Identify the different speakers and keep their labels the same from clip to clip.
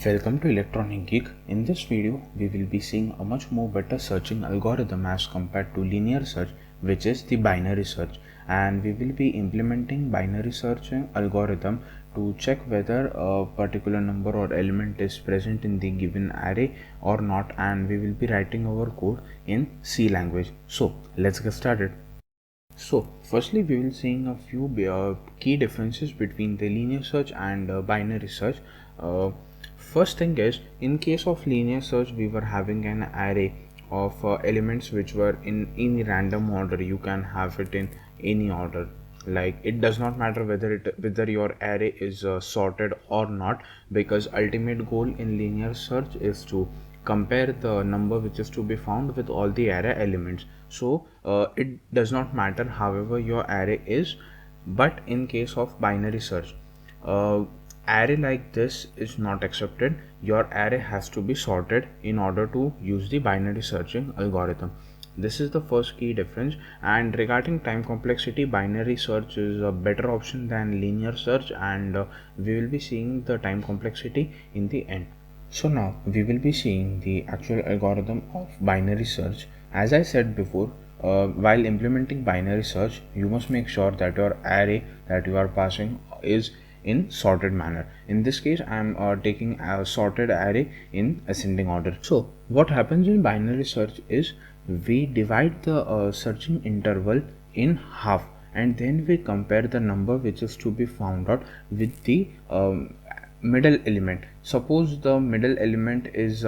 Speaker 1: Welcome to Electronic Geek. In this video, we will be seeing a much more better searching algorithm as compared to linear search, which is the binary search. And we will be implementing binary searching algorithm to check whether a particular number or element is present in the given array or not. And we will be writing our code in C language. So let's get started. So firstly, we will seeing a few key differences between the linear search and binary search. First thing is, in case of linear search, we were having an array of elements which were in any random order. You can have it in any order. Like, it does not matter whether your array is sorted or not, because ultimate goal in linear search is to compare the number which is to be found with all the array elements. So it does not matter however your array is. But in case of binary search, array like this is not accepted. Your array has to be sorted in order to use the binary searching algorithm. This is the first key difference. And regarding time complexity, binary search is a better option than linear search, and we will be seeing the time complexity in the end. So now we will be seeing the actual algorithm of binary search. As I said before, while implementing binary search, you must make sure that your array that you are passing is in sorted manner. In this case, I am taking a sorted array in ascending order. So what happens in binary search is we divide the searching interval in half, and then we compare the number which is to be found out with the middle element. Suppose the middle element is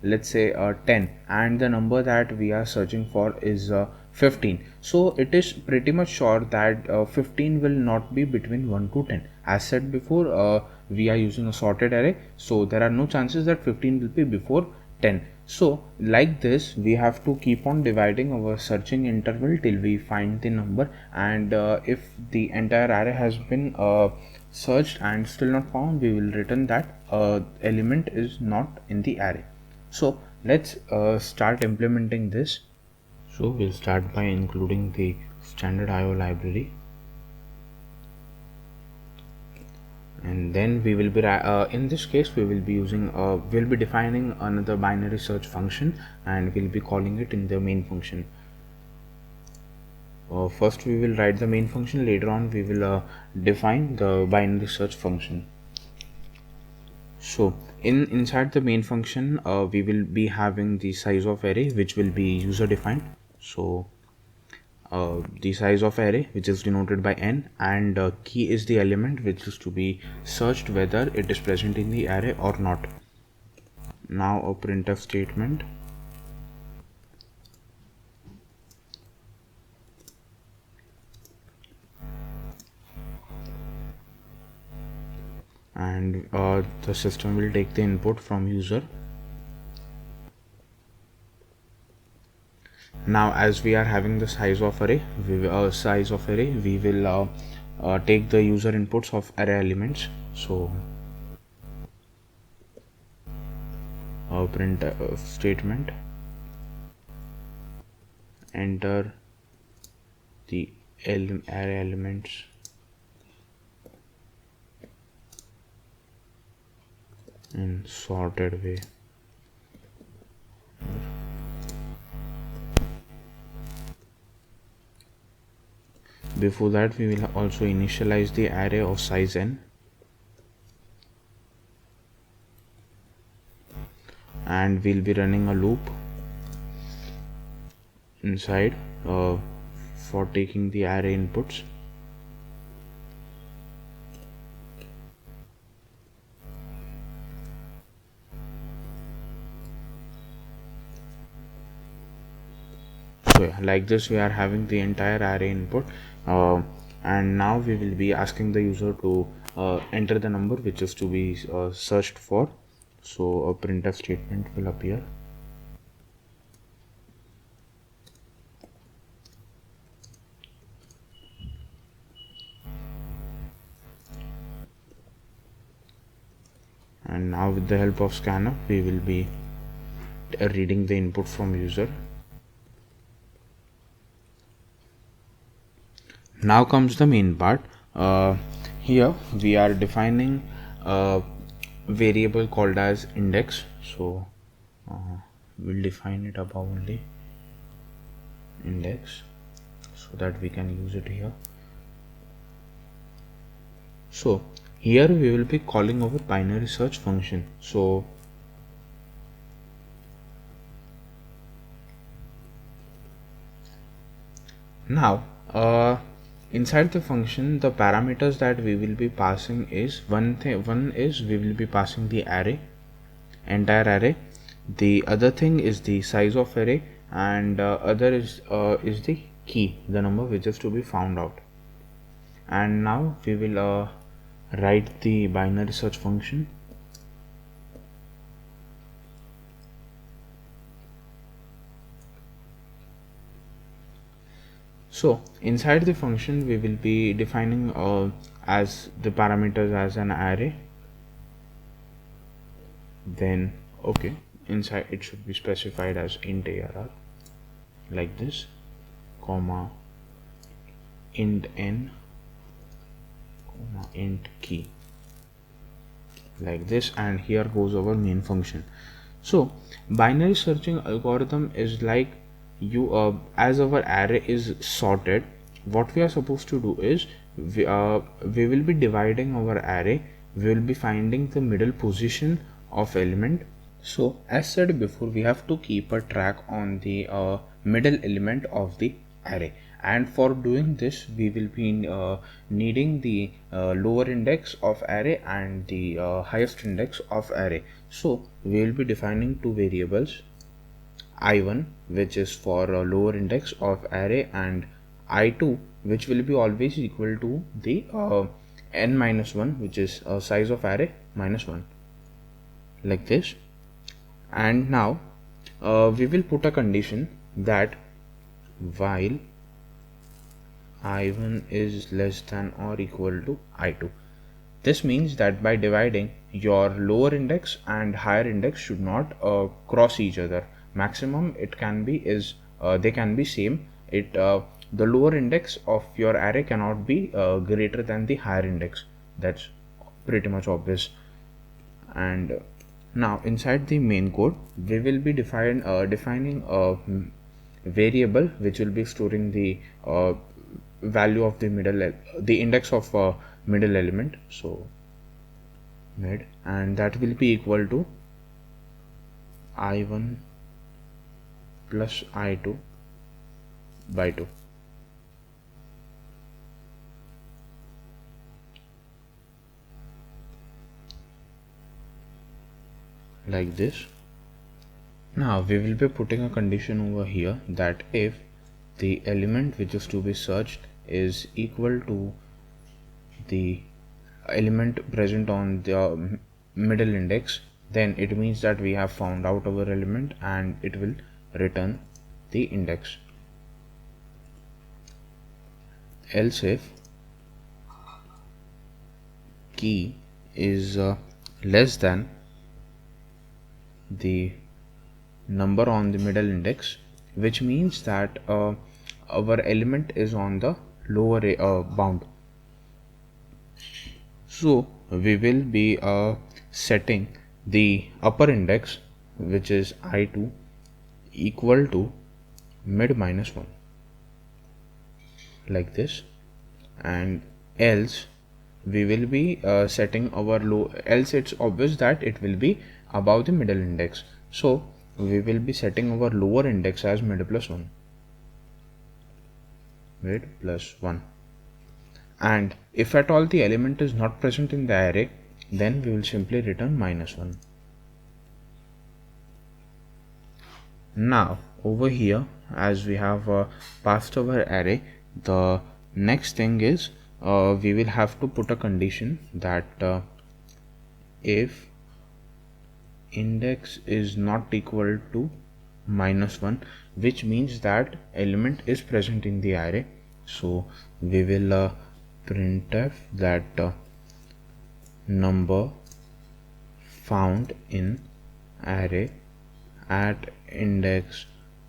Speaker 1: let's say 10, and the number that we are searching for is 15. So it is pretty much sure that 15 will not be between 1 to 10. As said before, we are using a sorted array, so there are no chances that 15 will be before 10. So like this, we have to keep on dividing our searching interval till we find the number, and if the entire array has been searched and still not found, we will return that element is not in the array. So let's start implementing this. So we'll start by including the standard IO library, and then we will be in this case we will be using we'll be defining another binary search function, and we'll be calling it in the main function. First we will write the main function, later on we will define the binary search function. So inside the main function we will be having the size of array, which will be user defined. So the size of array, which is denoted by n, and key is the element which is to be searched whether it is present in the array or not. Now a printf statement, and the system will take the input from user. Now as we are having the size of array, we will take the user inputs of array elements. So print statement, enter the array elements in sorted way. Before that, we will also initialize the array of size n, and we'll be running a loop inside for taking the array inputs. So yeah, like this we are having the entire array input, and now we will be asking the user to enter the number which is to be searched for. So a printf statement will appear. And now with the help of scanf, we will be reading the input from user. Now comes the main part. Here we are defining variable called as index. So we'll define it above only, index, so that we can use it here. So here we will be calling our binary search function. So now inside the function, the parameters that we will be passing is one is we will be passing the array, entire array. The other thing is the size of array, and other is the key, the number which is to be found out. And now we will write the binary search function. So inside the function we will be defining as the parameters as an array. Then okay, inside it should be specified as int arr, like this, comma int n, comma int key, like this, and here goes our main function. So binary searching algorithm is like you as our array is sorted, what we are supposed to do is we will be dividing our array, we will be finding the middle position of element. So as said before, we have to keep a track on the middle element of the array, and for doing this we will be needing the lower index of array and the highest index of array. So we will be defining two variables, i1 which is for lower index of array, and i2 which will be always equal to the n minus 1, which is size of array minus 1, like this. And now we will put a condition that while i1 is less than or equal to i2. This means that by dividing, your lower index and higher index should not cross each other. Maximum it can be is they can be same. The lower index of your array cannot be greater than the higher index. That's pretty much obvious. And now inside the main code we will be defining a variable which will be storing the value of the index of middle element, so mid, and that will be equal to i1 plus i2 by 2, like this. Now we will be putting a condition over here that if the element which is to be searched is equal to the element present on the middle index, then it means that we have found out our element and it will return the index. Else if key is less than the number on the middle index, which means that our element is on the lower bound. So we will be setting the upper index, which is i2, equal to mid minus 1, like this. And else we will be setting our low, else it's obvious that it will be above the middle index, so we will be setting our lower index as mid plus 1, mid plus 1. And if at all the element is not present in the array, then we will simply return minus 1. Now over here, as we have passed our array, the next thing is we will have to put a condition that if index is not equal to minus 1, which means that element is present in the array. So we will printf that number found in array at index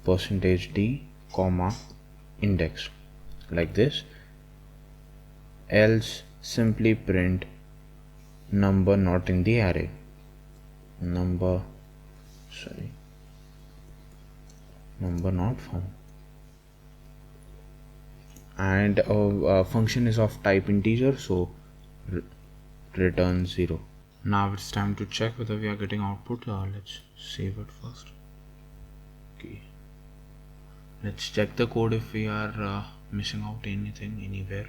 Speaker 1: %d comma index, like this. Else simply print number not in the array. number not found, and function is of type integer, so return 0. Now it's time to check whether we are getting output. Let's save it first. Okay, let's check the code if we are missing out anything anywhere.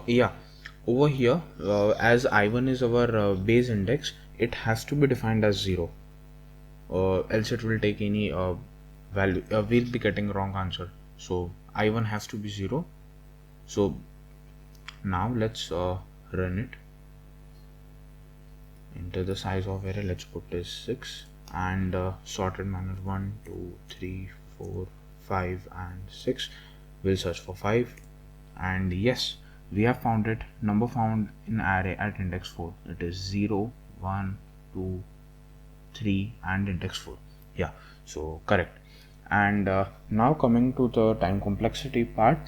Speaker 1: Yeah, over here, as I1 is our base index, it has to be defined as 0, else it will take any value. We'll be getting wrong answer, so I1 has to be 0. So now let's run it. Enter the size of array, let's put this 6, and sorted manner 1 2 3 4 5 and 6. We'll search for 5, and yes, we have found it. Number found in array at index 4, it is 0 1 2 3 and index 4. Yeah, so correct. And now coming to the time complexity part,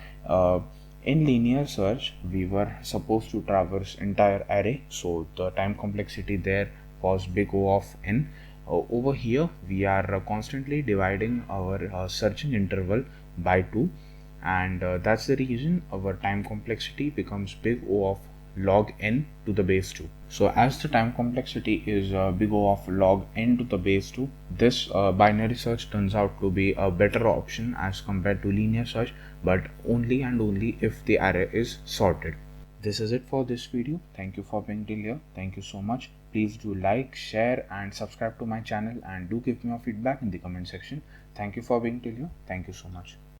Speaker 1: in linear search we were supposed to traverse entire array, so the time complexity there was big O of n. Over here we are constantly dividing our searching interval by 2, and that's the reason our time complexity becomes big O of log n to the base 2. So as the time complexity is big O of log n to the base 2, this binary search turns out to be a better option as compared to linear search, but only and only if the array is sorted. This is it for this video. Thank you for being till here. Thank you so much. Please do like, share and subscribe to my channel, and do give me your feedback in the comment section. Thank you for being till here. Thank you so much.